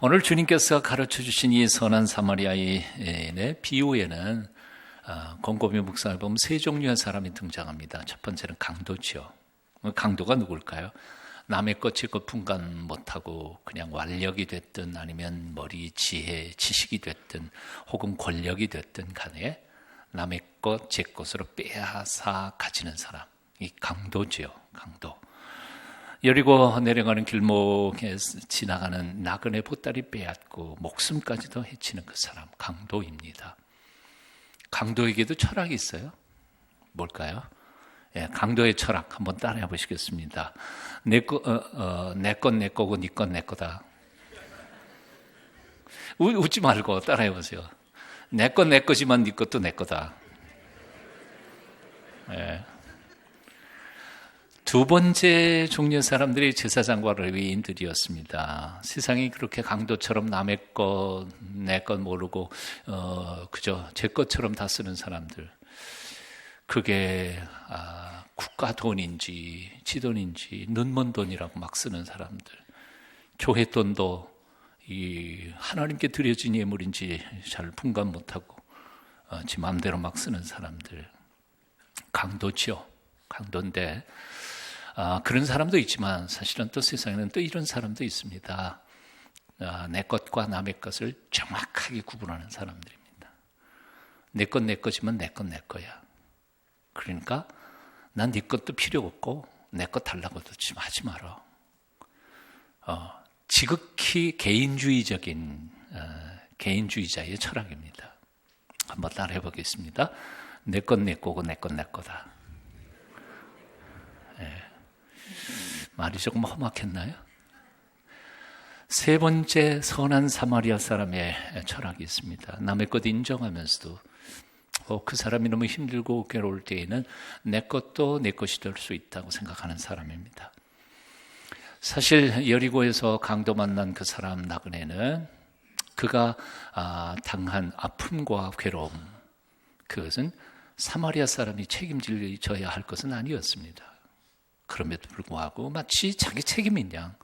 오늘 주님께서 가르쳐 주신 이 선한 사마리아인의 비유에는 곰곰이 묵상을 보면 세 종류의 사람이 등장합니다. 첫 번째는 강도죠. 강도가 누굴까요? 남의 것 제 것 분간 못하고 그냥 완력이 됐든 아니면 머리, 지혜, 지식이 됐든 혹은 권력이 됐든 간에 남의 것 제 것으로 빼앗아 가지는 사람, 이 강도죠. 강도. 여리고 내려가는 길목에 지나가는 나그네 보따리 빼앗고 목숨까지도 해치는 그 사람, 강도입니다. 강도에게도 철학이 있어요. 뭘까요? 강도의 철학 한번 따라해 보시겠습니다. 내 건 내 거고 네 건 내 거다. 웃지 말고 따라해 보세요. 내 건 내 거지만 네 것도 내 거다. 두 번째 종류의 사람들이 제사장과 레위인들이었습니다. 세상이 그렇게 강도처럼 남의 것, 내 것 모르고 그저 제 것처럼 다 쓰는 사람들. 그게 국가 돈인지 지돈인지 눈먼 돈이라고 막 쓰는 사람들. 교회 돈도 이 하나님께 드려진 예물인지 잘 분간 못하고 지 마음대로 막 쓰는 사람들. 강도죠. 강도인데 그런 사람도 있지만 사실은 또 세상에는 또 이런 사람도 있습니다. 내 것과 남의 것을 정확하게 구분하는 사람들입니다. 내 건 내 거지만 내 건 내 거야. 그러니까 난 네 것도 필요 없고 내 것 달라고도 좀 하지 마라. 지극히 개인주의적인 개인주의자의 철학입니다. 한번 따라해 보겠습니다. 내 건 내 거고 내 건 내 거다. 말이 조금 험악했나요? 세 번째 선한 사마리아 사람의 철학이 있습니다. 남의 것 인정하면서도 그 사람이 너무 힘들고 괴로울 때에는 내 것도 내 것이 될 수 있다고 생각하는 사람입니다. 사실 여리고에서 강도 만난 그 사람 나그네는 그가 당한 아픔과 괴로움, 그것은 사마리아 사람이 책임져야 할 것은 아니었습니다. 그럼에도 불구하고 마치 자기 책임인 양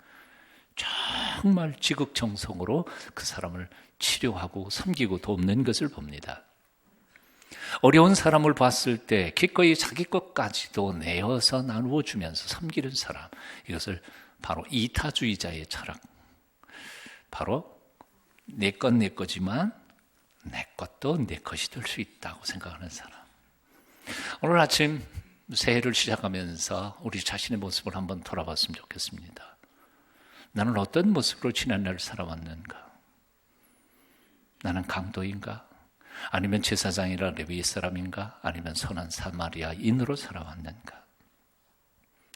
정말 지극정성으로 그 사람을 치료하고 섬기고 돕는 것을 봅니다. 어려운 사람을 봤을 때 기꺼이 자기 것까지도 내어서 나누어 주면서 섬기는 사람, 이것을 바로 이타주의자의 철학, 바로 내 건 내 거지만 내 것도 내 것이 될 수 있다고 생각하는 사람. 오늘 아침 새해를 시작하면서 우리 자신의 모습을 한번 돌아봤으면 좋겠습니다. 나는 어떤 모습으로 지난날을 살아왔는가? 나는 강도인가? 아니면 제사장이라 레위 사람인가? 아니면 선한 사마리아인으로 살아왔는가?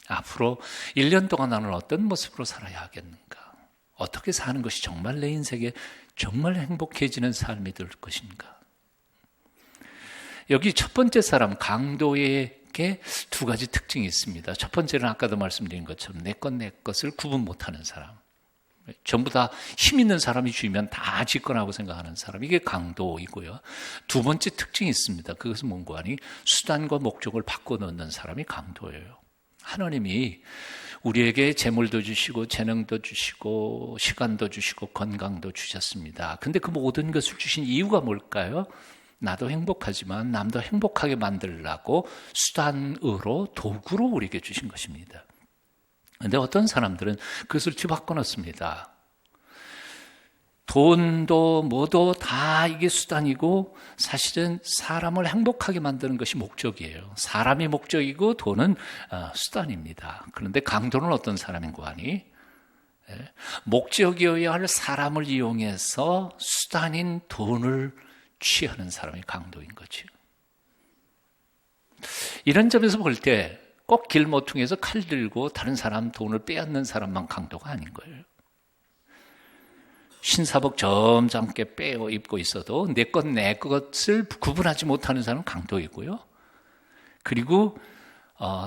앞으로 1년 동안 나는 어떤 모습으로 살아야 하겠는가? 어떻게 사는 것이 정말 내 인생에 정말 행복해지는 삶이 될 것인가? 여기 첫 번째 사람 강도에게 두 가지 특징이 있습니다. 첫 번째는 아까도 말씀드린 것처럼 내 것 내 것을 구분 못하는 사람. 전부 다 힘 있는 사람이 주면 다 집권하고 생각하는 사람. 이게 강도이고요. 두 번째 특징이 있습니다. 그것은 뭔가 하니 수단과 목적을 바꿔놓는 사람이 강도예요. 하나님이 우리에게 재물도 주시고 재능도 주시고 시간도 주시고 건강도 주셨습니다. 근데 그 모든 것을 주신 이유가 뭘까요? 나도 행복하지만 남도 행복하게 만들려고 수단으로 도구로 우리에게 주신 것입니다. 그런데 어떤 사람들은 그것을 뒤바꿔놓습니다. 돈도 뭐도 다 이게 수단이고 사실은 사람을 행복하게 만드는 것이 목적이에요. 사람이 목적이고 돈은 수단입니다. 그런데 강도는 어떤 사람인고 하니 목적이어야 할 사람을 이용해서 수단인 돈을 취하는 사람이 강도인 거죠. 이런 점에서 볼 때 꼭 길모퉁이에서 칼 들고 다른 사람 돈을 빼앗는 사람만 강도가 아닌 거예요. 신사복 점잖게 빼어 입고 있어도 내 것 내 것을 구분하지 못하는 사람은 강도이고요. 그리고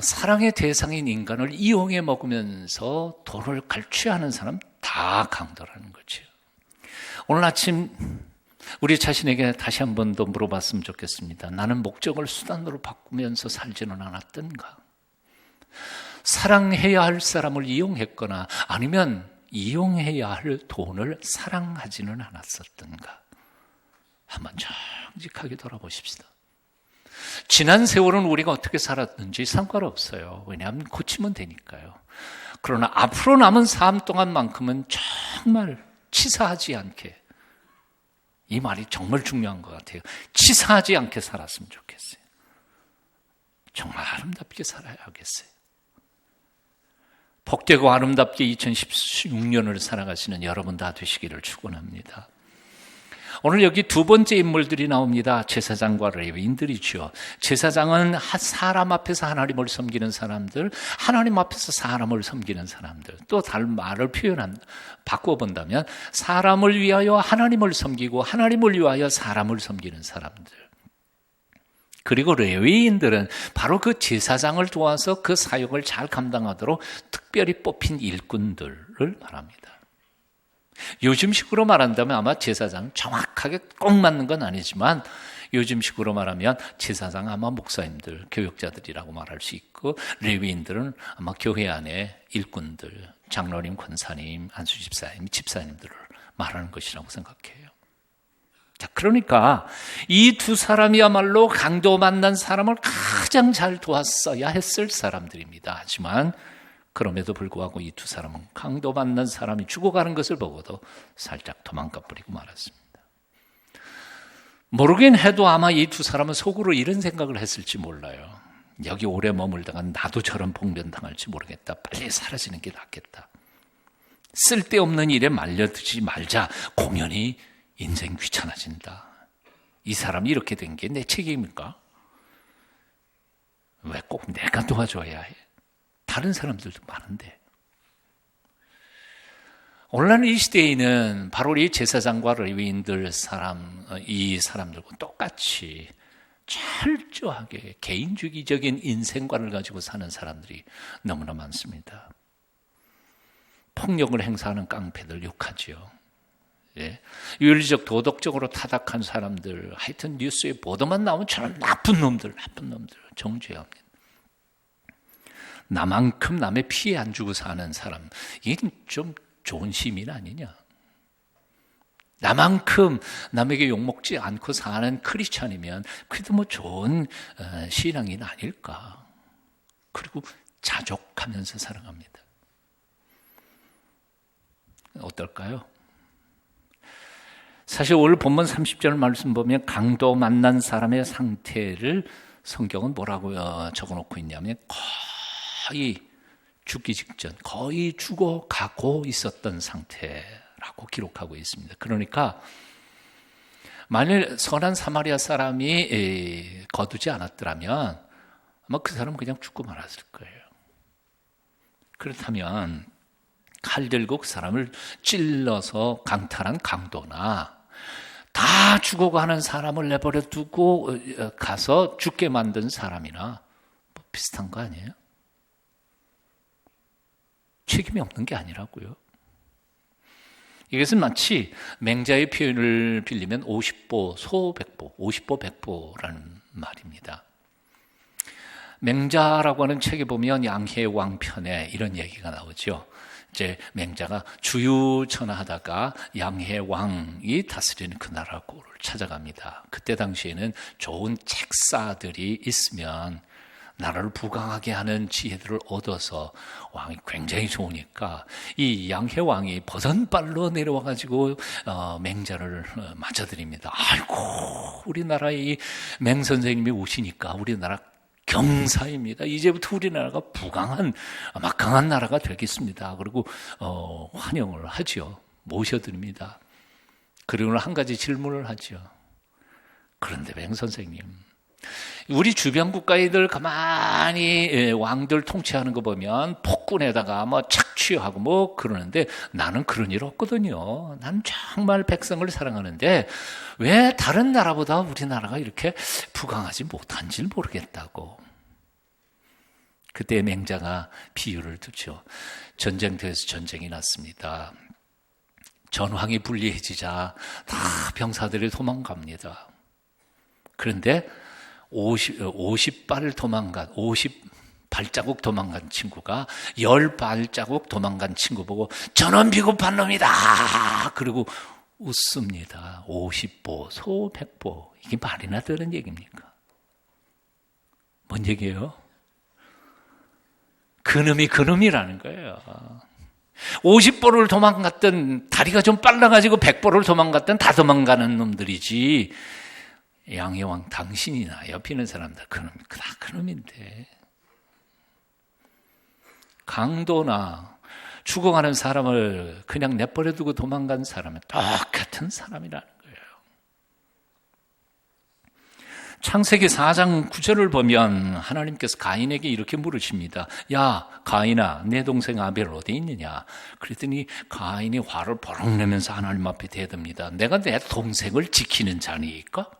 사랑의 대상인 인간을 이용해 먹으면서 돈을 갈취하는 사람 다 강도라는 거죠. 오늘 아침 우리 자신에게 다시 한 번 더 물어봤으면 좋겠습니다. 나는 목적을 수단으로 바꾸면서 살지는 않았던가? 사랑해야 할 사람을 이용했거나 아니면 이용해야 할 돈을 사랑하지는 않았었던가? 한번 정직하게 돌아보십시다. 지난 세월은 우리가 어떻게 살았는지 상관없어요. 왜냐하면 고치면 되니까요. 그러나 앞으로 남은 삶 동안만큼은 정말 치사하지 않게, 이 말이 정말 중요한 것 같아요. 치사하지 않게 살았으면 좋겠어요. 정말 아름답게 살아야겠어요. 복되고 아름답게 2016년을 살아가시는 여러분 다 되시기를 축원합니다. 오늘 여기 두 번째 인물들이 나옵니다. 제사장과 레위인들이죠. 제사장은 사람 앞에서 하나님을 섬기는 사람들, 하나님 앞에서 사람을 섬기는 사람들. 또 다른 말을 바꿔본다면 사람을 위하여 하나님을 섬기고 하나님을 위하여 사람을 섬기는 사람들. 그리고 레위인들은 바로 그 제사장을 도와서 그 사역을 잘 감당하도록 특별히 뽑힌 일꾼들을 말합니다. 요즘식으로 말한다면 아마 제사장 정확하게 꼭 맞는 건 아니지만 요즘식으로 말하면 제사장 아마 목사님들, 교역자들이라고 말할 수 있고 레위인들은 아마 교회 안에 일꾼들, 장로님, 권사님, 안수집사님, 집사님들을 말하는 것이라고 생각해요. 자, 그러니까 이 두 사람이야말로 강도 만난 사람을 가장 잘 도왔어야 했을 사람들입니다. 하지만 그럼에도 불구하고 이 두 사람은 강도 만난 사람이 죽어가는 것을 보고도 살짝 도망가 버리고 말았습니다. 모르긴 해도 아마 이 두 사람은 속으로 이런 생각을 했을지 몰라요. 여기 오래 머물다가 나도 저런 봉변당할지 모르겠다. 빨리 사라지는 게 낫겠다. 쓸데없는 일에 말려들지 말자. 공연히 인생 귀찮아진다. 이 사람이 이렇게 된 게 내 책임입니까? 왜 꼭 내가 도와줘야 해? 다른 사람들도 많은데. 오늘날 이 시대에는 바로 이 제사장과 레위인들 이 사람들과 똑같이 철저하게 개인주의적인 인생관을 가지고 사는 사람들이 너무나 많습니다. 폭력을 행사하는 깡패들 욕하지요. 예. 윤리적 도덕적으로 타락한 사람들, 하여튼 뉴스에 보도만 나오면 저런 나쁜 놈들 정죄해야 합니다. 나만큼 남의 피해 안 주고 사는 사람, 이게 좀 좋은 시민 아니냐? 나만큼 남에게 욕먹지 않고 사는 크리스찬이면 그래도 뭐 좋은 신앙인 아닐까? 그리고 자족하면서 살아갑니다. 어떨까요? 사실 오늘 본문 30절 말씀 보면 강도 만난 사람의 상태를 성경은 뭐라고 적어놓고 있냐면 거의 죽기 직전, 거의 죽어가고 있었던 상태라고 기록하고 있습니다. 그러니까 만일 선한 사마리아 사람이 거두지 않았더라면 아마 그 사람은 그냥 죽고 말았을 거예요. 그렇다면 칼 들고 그 사람을 찔러서 강탈한 강도나 다 죽어가는 사람을 내버려 두고 가서 죽게 만든 사람이나 뭐 비슷한 거 아니에요? 책임이 없는 게 아니라고요. 이것은 마치 맹자의 표현을 빌리면 50보 소백보, 50보 백보라는 말입니다. 맹자라고 하는 책에 보면 양해왕 편에 이런 얘기가 나오죠. 이제 맹자가 주유천하하다가 양해왕이 다스리는 그 나라를 찾아갑니다. 그때 당시에는 좋은 책사들이 있으면 나라를 부강하게 하는 지혜들을 얻어서 왕이 굉장히 좋으니까 이 양해왕이 버선발로 내려와가지고 맹자를 맞아드립니다. 아이고, 우리나라에 이 맹선생님이 오시니까 우리나라 경사입니다. 이제부터 우리나라가 부강한 막강한 나라가 되겠습니다. 그리고 환영을 하죠. 모셔드립니다. 그리고 한 가지 질문을 하죠. 그런데 맹선생님, 우리 주변 국가애들 가만히 왕들 통치하는 거 보면 폭군에다가 뭐 착취하고 뭐 그러는데 나는 그런 일 없거든요. 난 정말 백성을 사랑하는데 왜 다른 나라보다 우리나라가 이렇게 부강하지 못한지 모르겠다고. 그때 맹자가 비유를 두죠. 전쟁터에서 전쟁이 났습니다. 전황이 불리해지자 다 병사들이 도망갑니다. 그런데 50발을 도망간 50 발자국 도망간 친구가 10발자국 도망간 친구 보고 저놈 비겁한 놈이다. 그리고 웃습니다. 50보, 소 100보. 이게 말이나 되는 얘기입니까? 뭔 얘기예요? 그놈이 그놈이라는 거예요. 50보를 도망갔던, 다리가 좀 빨라가지고 100보를 도망갔던 다 도망가는 놈들이지, 양의 왕 당신이나 옆에 있는 사람들 그놈, 다 그놈인데. 강도나 죽어가는 사람을 그냥 내버려두고 도망간 사람은 똑같은 사람이라는 거예요. 창세기 4장 9절을 보면 하나님께서 가인에게 이렇게 물으십니다. 야, 가인아, 내 동생 아벨 어디 있느냐? 그랬더니 가인이 화를 버럭 내면서 하나님 앞에 대듭니다. 내가 내 동생을 지키는 자니까?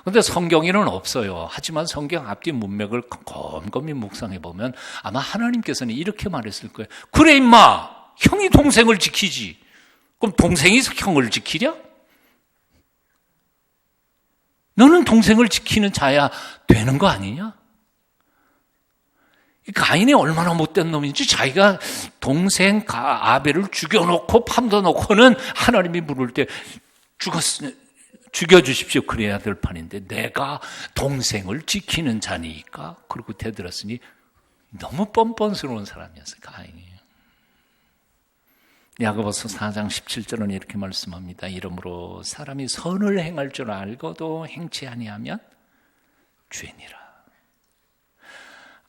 그런데 성경에는 없어요. 하지만 성경 앞뒤 문맥을 곰곰이 묵상해 보면 아마 하나님께서는 이렇게 말했을 거예요. 그래 임마, 형이 동생을 지키지. 그럼 동생이 형을 지키랴? 너는 동생을 지키는 자야 되는 거 아니냐? 가인이 얼마나 못된 놈인지 자기가 동생 아벨을 죽여놓고 판도놓고는 하나님이 물을 때 죽여주십시오 그래야 될 판인데 내가 동생을 지키는 자니까 그러고 대들었으니 너무 뻔뻔스러운 사람이었어요. 가인이. 야고보서 4장 17절은 이렇게 말씀합니다. 이러므로 사람이 선을 행할 줄 알고도 행치 아니하면 죄니라.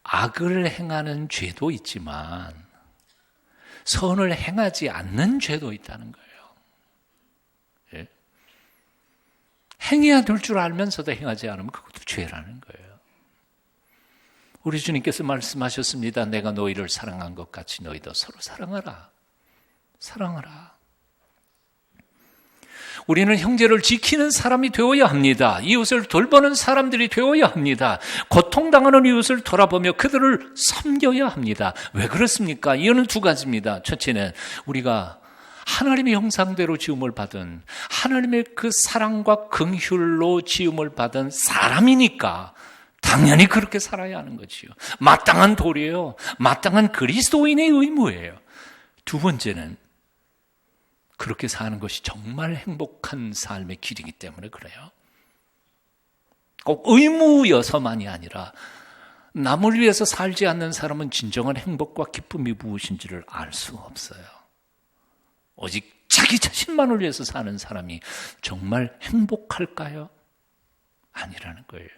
악을 행하는 죄도 있지만 선을 행하지 않는 죄도 있다는 거예요. 예? 행해야 될 줄 알면서도 행하지 않으면 그것도 죄라는 거예요. 우리 주님께서 말씀하셨습니다. 내가 너희를 사랑한 것 같이 너희도 서로 사랑하라. 사랑하라. 우리는 형제를 지키는 사람이 되어야 합니다. 이웃을 돌보는 사람들이 되어야 합니다. 고통당하는 이웃을 돌아보며 그들을 섬겨야 합니다. 왜 그렇습니까? 이유는 두 가지입니다. 첫째는 우리가 하나님의 형상대로 지음을 받은 하나님의 그 사랑과 긍휼로 지음을 받은 사람이니까 당연히 그렇게 살아야 하는 거지요. 마땅한 도리예요. 마땅한 그리스도인의 의무예요. 두 번째는 그렇게 사는 것이 정말 행복한 삶의 길이기 때문에 그래요. 꼭 의무여서만이 아니라 남을 위해서 살지 않는 사람은 진정한 행복과 기쁨이 무엇인지를 알 수 없어요. 오직 자기 자신만을 위해서 사는 사람이 정말 행복할까요? 아니라는 거예요.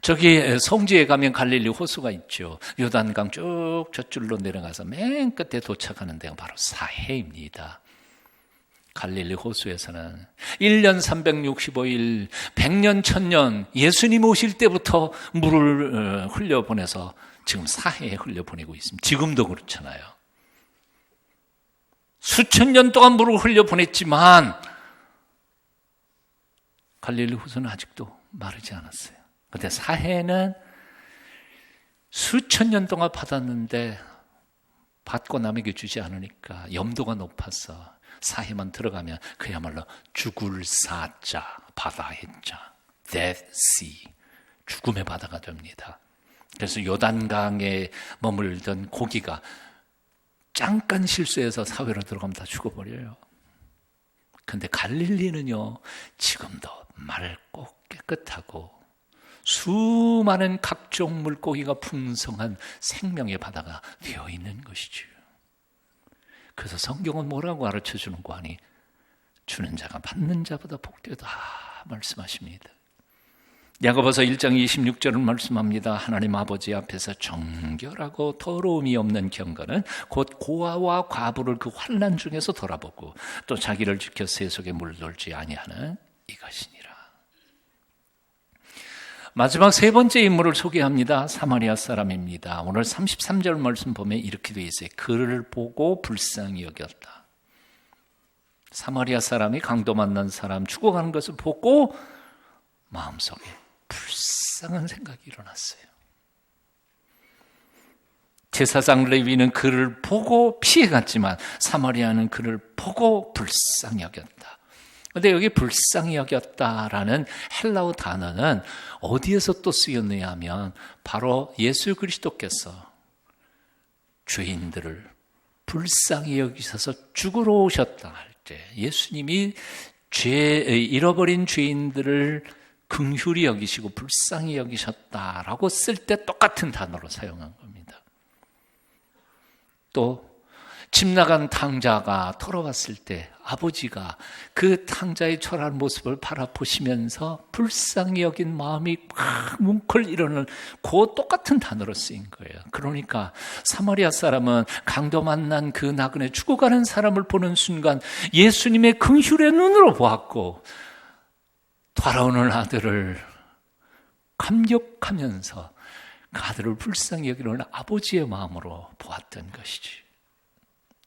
저기 성지에 가면 갈릴리 호수가 있죠. 요단강 쭉 저줄로 내려가서 맨 끝에 도착하는 데가 바로 사해입니다. 갈릴리 호수에서는 1년 365일 100년 1000년 예수님 오실 때부터 물을 흘려보내서 지금 사해에 흘려보내고 있습니다. 지금도 그렇잖아요. 수천 년 동안 물을 흘려보냈지만 갈릴리 호수는 아직도 마르지 않았어요. 그런데 사해는 수천 년 동안 받았는데 받고 남에게 주지 않으니까 염도가 높아서 사해만 들어가면 그야말로 죽을 사자, 바다의 자, Death Sea, 죽음의 바다가 됩니다. 그래서 요단강에 머물던 고기가 잠깐 실수해서 사회로 들어가면 다 죽어버려요. 그런데 갈릴리는요, 지금도 맑고 깨끗하고 수많은 각종 물고기가 풍성한 생명의 바다가 되어 있는 것이죠. 그래서 성경은 뭐라고 가르쳐주는 거 아니? 주는 자가 받는 자보다 복되다 말씀하십니다. 야고보서 1장 26절은 말씀합니다. 하나님 아버지 앞에서 정결하고 더러움이 없는 경건은 곧 고아와 과부를 그 환난 중에서 돌아보고 또 자기를 지켜 세속에 물들지 아니하는 이것이니라. 마지막 세 번째 인물을 소개합니다. 사마리아 사람입니다. 오늘 33절 말씀 보면 이렇게 되어 있어요. 그를 보고 불쌍히 여겼다. 사마리아 사람이 강도 만난 사람 죽어가는 것을 보고 마음속에 불쌍한 생각이 일어났어요. 제사장 레위는 그를 보고 피해갔지만 사마리아는 그를 보고 불쌍히 여겼다. 근데 여기 불쌍히 여겼다라는 헬라어 단어는 어디에서 또 쓰였느냐 하면 바로 예수 그리스도께서 죄인들을 불쌍히 여기셔서 죽으러 오셨다 할 때 예수님이 잃어버린 죄인들을 긍휼히 여기시고 불쌍히 여기셨다라고 쓸 때 똑같은 단어로 사용한 겁니다. 또 집 나간 탕자가 돌아왔을 때 아버지가 그 탕자의 초라한 모습을 바라보시면서 불쌍히 여긴 마음이 막 뭉클 일어나는 그 똑같은 단어로 쓰인 거예요. 그러니까 사마리아 사람은 강도 만난 그 나그네 죽어가는 사람을 보는 순간 예수님의 긍휼의 눈으로 보았고 돌아오는 아들을 감격하면서 그 아들을 불쌍히 여기는 아버지의 마음으로 보았던 것이지.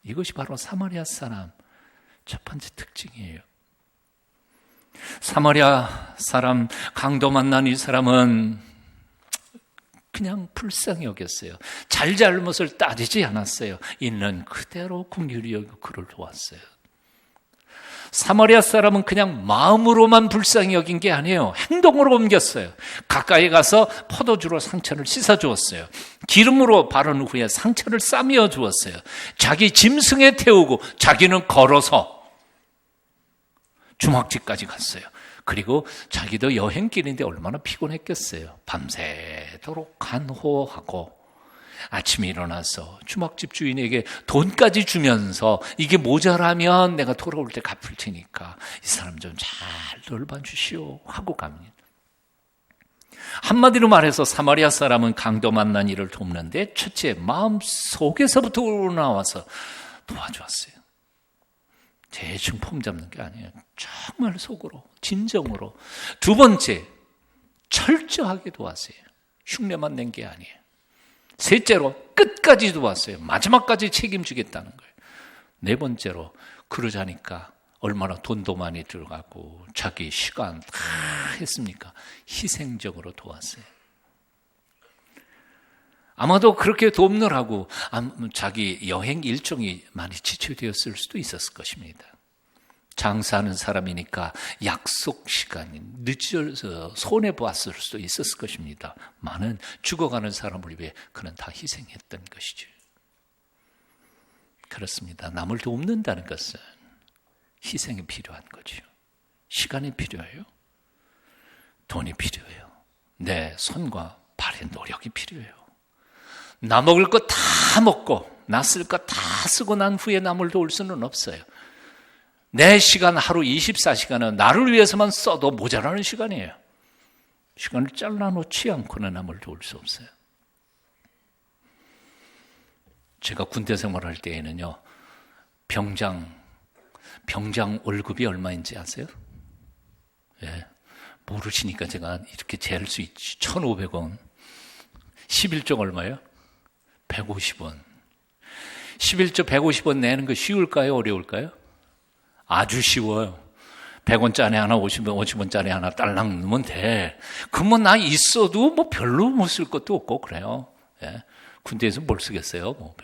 이것이 바로 사마리아 사람 첫 번째 특징이에요. 사마리아 사람, 강도 만난 이 사람은 그냥 불쌍히 여겼어요. 잘잘못을 따지지 않았어요. 있는 그대로 긍휼히 여기고 그를 도왔어요. 사마리아 사람은 그냥 마음으로만 불쌍히 여긴 게 아니에요. 행동으로 옮겼어요. 가까이 가서 포도주로 상처를 씻어주었어요. 기름으로 바른 후에 상처를 싸매어 주었어요. 자기 짐승에 태우고 자기는 걸어서 주막집까지 갔어요. 그리고 자기도 여행길인데 얼마나 피곤했겠어요. 밤새도록 간호하고 아침에 일어나서 주막집 주인에게 돈까지 주면서 이게 모자라면 내가 돌아올 때 갚을 테니까 이 사람 좀 잘 돌봐 주시오 하고 갑니다. 한마디로 말해서 사마리아 사람은 강도 만난 이를 돕는데 첫째, 마음 속에서부터 우러나와서 도와주었어요. 대충 폼 잡는 게 아니에요. 정말 속으로, 진정으로. 두 번째, 철저하게 도왔어요. 흉내만 낸 게 아니에요. 셋째로 끝까지 도왔어요. 마지막까지 책임지겠다는 거예요. 네 번째로 그러자니까 얼마나 돈도 많이 들어가고 자기 시간 다 했습니까? 희생적으로 도왔어요. 아마도 그렇게 돕느라고 자기 여행 일정이 많이 지체되었을 수도 있었을 것입니다. 장사하는 사람이니까 약속 시간이 늦어서 손해보았을 수도 있었을 것입니다. 많은 죽어가는 사람을 위해 그는 다 희생했던 것이죠. 그렇습니다. 남을 돕는다는 것은 희생이 필요한 거죠. 시간이 필요해요. 돈이 필요해요. 내 손과 발의 노력이 필요해요. 나 먹을 거 다 먹고 나 쓸 거 다 쓰고 난 후에 남을 도울 수는 없어요. 내 시간 하루 24시간은 나를 위해서만 써도 모자라는 시간이에요. 시간을 잘라놓지 않고는 남을 도울 수 없어요. 제가 군대 생활할 때에는요, 병장 월급이 얼마인지 아세요? 예, 모르시니까 제가 이렇게 잴 수 있지. 1,500원. 11조 얼마예요? 150원. 11조 150원 내는 거 쉬울까요? 어려울까요? 아주 쉬워요. 100원짜리 하나, 50원짜리 하나 딸랑 넣으면 돼. 그러면 나 있어도 뭐 별로 못 쓸 것도 없고 그래요. 예. 군대에서 뭘 쓰겠어요? 뭐.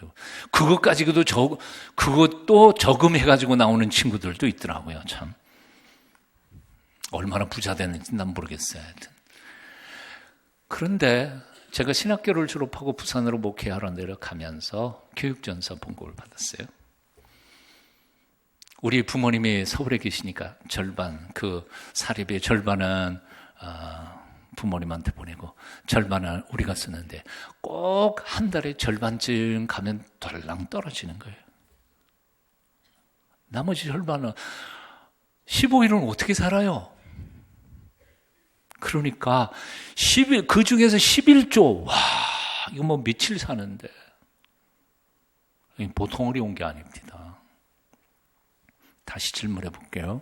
그것도 저금해가지고 나오는 친구들도 있더라고요, 참. 얼마나 부자 됐는지 난 모르겠어요. 하여튼. 그런데 제가 신학교를 졸업하고 부산으로 목회하러 내려가면서 교육전서 본고를 받았어요. 우리 부모님이 서울에 계시니까 절반, 그 사립의 절반은 부모님한테 보내고 절반은 우리가 쓰는데 꼭 한 달에 절반쯤 가면 덜랑 떨어지는 거예요. 나머지 절반은 15일은 어떻게 살아요? 그러니까 그 중에서 11조, 와, 이거 뭐 며칠 사는데 보통 어려운 게 아닙니다. 다시 질문해 볼게요.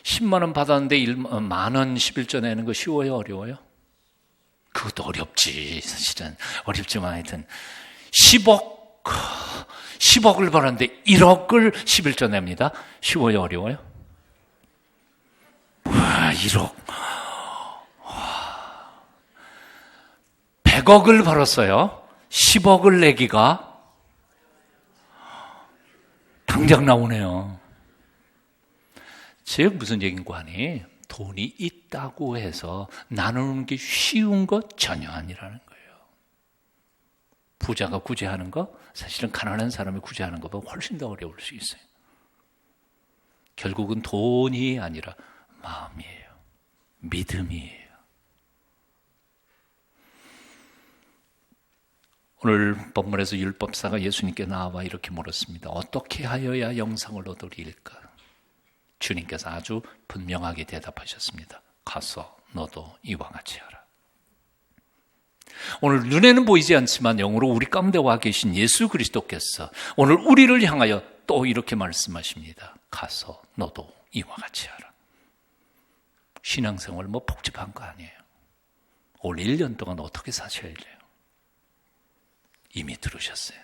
10만 원 받았는데 1만 원 11조 내는 거 쉬워요? 어려워요? 그것도 어렵지. 사실은 어렵지만 하여튼 10억을 벌었는데 1억을 11조 냅니다. 쉬워요? 어려워요? 와, 1억. 100억을 벌었어요. 10억을 내기가 당장 나오네요. 즉 무슨 얘기인가 하니 돈이 있다고 해서 나누는 게 쉬운 것 전혀 아니라는 거예요. 부자가 구제하는 거 사실은 가난한 사람이 구제하는 것보다 훨씬 더 어려울 수 있어요. 결국은 돈이 아니라 마음이에요. 믿음이에요. 오늘 본문에서 율법사가 예수님께 나와 이렇게 물었습니다. 어떻게 하여야 영생을 얻으리일까? 주님께서 아주 분명하게 대답하셨습니다. 가서 너도 이와 같이 하라. 오늘 눈에는 보이지 않지만 영으로 우리 가운데 와 계신 예수 그리스도께서 오늘 우리를 향하여 또 이렇게 말씀하십니다. 가서 너도 이와 같이 하라. 신앙생활 뭐 복잡한 거 아니에요. 올 1년 동안 어떻게 사셔야 돼요? 이미 들으셨어요.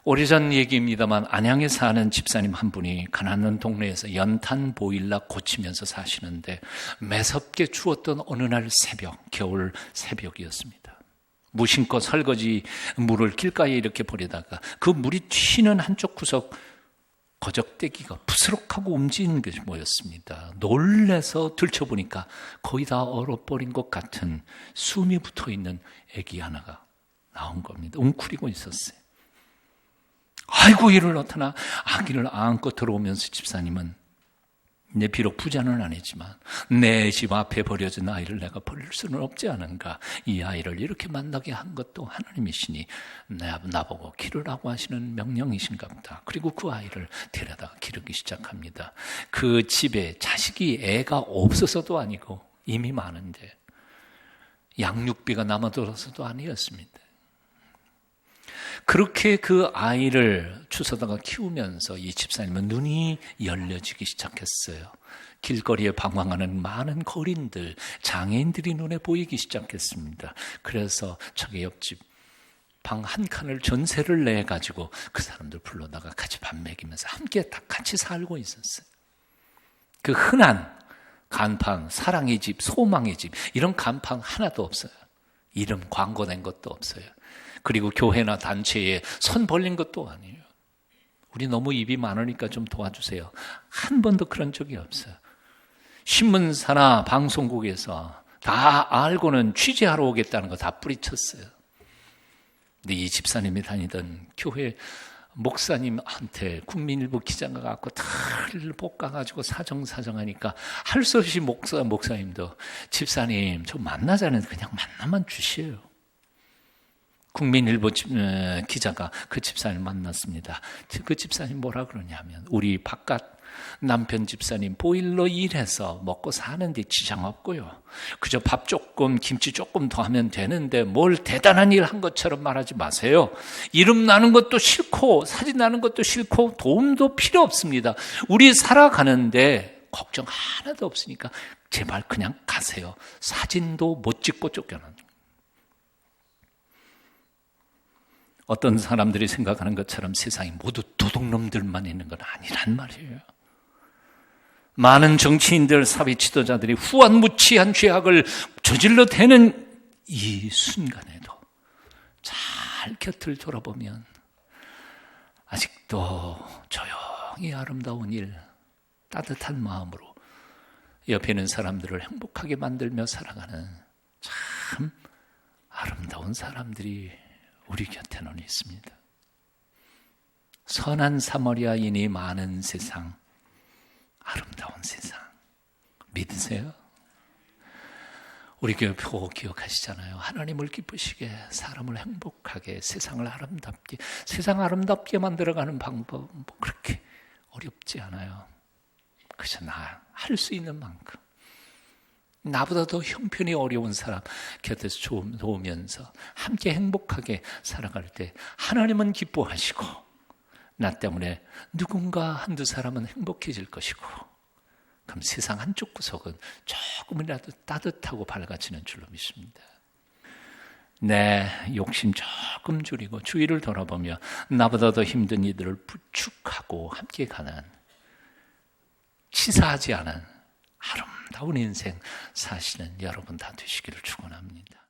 오래전 얘기입니다만 안양에 사는 집사님 한 분이 가난한 동네에서 연탄 보일러 고치면서 사시는데 매섭게 추웠던 어느 날 새벽, 겨울 새벽이었습니다. 무심코 설거지 물을 길가에 이렇게 버리다가 그 물이 튀는 한쪽 구석 거적대기가 부스럭하고 움직이는 것이 보였습니다. 놀래서 들춰보니까 거의 다 얼어버린 것 같은 숨이 붙어있는 아기 하나가 나온 겁니다. 웅크리고 있었어요. 아이고 이를 어떠나 아기를 안고 들어오면서 집사님은 내 비록 부자는 아니지만 내 집 앞에 버려진 아이를 내가 버릴 수는 없지 않은가. 이 아이를 이렇게 만나게 한 것도 하나님이시니 나보고 기르라고 하시는 명령이신가 보다. 그리고 그 아이를 데려다가 기르기 시작합니다. 그 집에 자식이 애가 없어서도 아니고 이미 많은데 양육비가 남아돌아서도 아니었습니다. 그렇게 그 아이를 주워다가 키우면서 이 집사님은 눈이 열려지기 시작했어요. 길거리에 방황하는 많은 거린들, 장애인들이 눈에 보이기 시작했습니다. 그래서 저기 옆집 방 한 칸을 전세를 내가지고 그 사람들 불러다가 같이 밥 먹이면서 함께 다 같이 살고 있었어요. 그 흔한 간판, 사랑의 집, 소망의 집 이런 간판 하나도 없어요. 이름 광고낸 것도 없어요. 그리고 교회나 단체에 선 벌린 것도 아니에요. 우리 너무 입이 많으니까 좀 도와주세요. 한 번도 그런 적이 없어요. 신문사나 방송국에서 다 알고는 취재하러 오겠다는 거 다 뿌리쳤어요. 근데 이 집사님이 다니던 교회 목사님한테 국민일보 기자가 갖고 다리를 볶아가지고 사정하니까 할 수 없이 목사님도 집사님 저 만나자는 그냥 만나만 주시에요. 국민일보 기자가 그 집사님 만났습니다. 그 집사님 뭐라 그러냐면 우리 바깥 남편 집사님 보일러 일해서 먹고 사는데 지장 없고요. 그저 밥 조금 김치 조금 더 하면 되는데 뭘 대단한 일 한 것처럼 말하지 마세요. 이름 나는 것도 싫고 사진 나는 것도 싫고 도움도 필요 없습니다. 우리 살아가는데 걱정 하나도 없으니까 제발 그냥 가세요. 사진도 못 찍고 쫓겨난. 어떤 사람들이 생각하는 것처럼 세상이 모두 도둑놈들만 있는 건 아니란 말이에요. 많은 정치인들, 사회 지도자들이 후한무치한 죄악을 저질러 대는 이 순간에도 잘 곁을 돌아보면 아직도 조용히 아름다운 일, 따뜻한 마음으로 옆에 있는 사람들을 행복하게 만들며 살아가는 참 아름다운 사람들이 우리 곁에는 있습니다. 선한 사마리아인이 많은 세상, 아름다운 세상 믿으세요? 우리 교회 표 기억하시잖아요. 하나님을 기쁘시게, 사람을 행복하게, 세상을 아름답게, 세상 아름답게 만들어가는 방법 뭐 그렇게 어렵지 않아요. 그저 나 할 수 있는 만큼 나보다 더 형편이 어려운 사람 곁에서 도우면서 함께 행복하게 살아갈 때 하나님은 기뻐하시고 나 때문에 누군가 한두 사람은 행복해질 것이고 그럼 세상 한쪽 구석은 조금이라도 따뜻하고 밝아지는 줄로 믿습니다. 내 욕심 조금 줄이고 주위를 돌아보며 나보다 더 힘든 이들을 부축하고 함께 가는 치사하지 않은 아름다운 인생 사시는 여러분 다 되시기를 축원합니다.